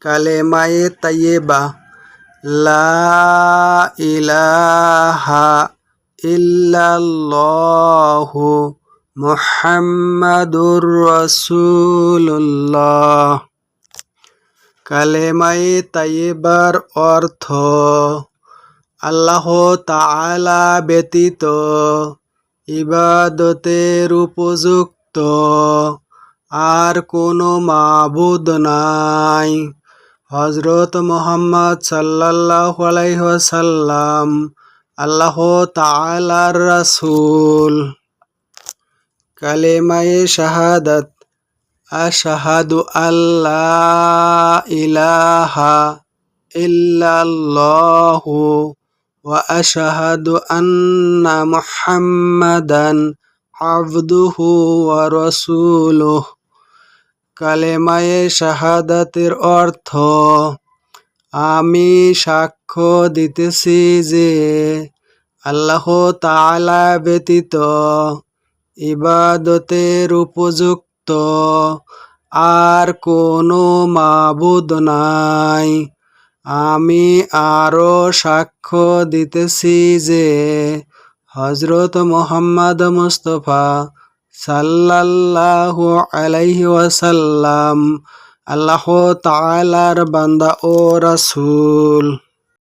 কালেমায়ে তাইয়েবা লা ইলাহা ইল্লাল্লাহু মুহাম্মাদুর রাসূলুল্লাহ। কালেমায়ে তাইয়েবার অর্থ আল্লাহ তাআলা ব্যতীত ইবাদতের উপযুক্ত আর কোনো মাবুদ নাই। হযরত মুহাম্মদ সাল্লাল্লাহু আলাইহি ওয়াসাল্লাম আল্লাহ তাআলার রাসূল। কালেমায়ে শাহাদাত আশহাদু আল্লা ইলাহা ইল্লাল্লাহু ওয়া আশহাদু আন্না মুহাম্মাদান আবদুহু ওয়া রাসূলুহু। কালেমায়ে শাহাদাতের অর্থ আমি সাক্ষ্য দিতেছি যে আল্লাহ তাআলা ব্যতীত ইবাদতের উপযুক্ত আর কোনো মাবুদ নাই। আমি আরো সাক্ষ্য দিতেছি যে হযরত মুহাম্মদ মুস্তাফা সাল্লাল্লাহু আলাইহি ওয়াসাল্লাম আল্লাহ তাআলার বান্দা ও রাসূল।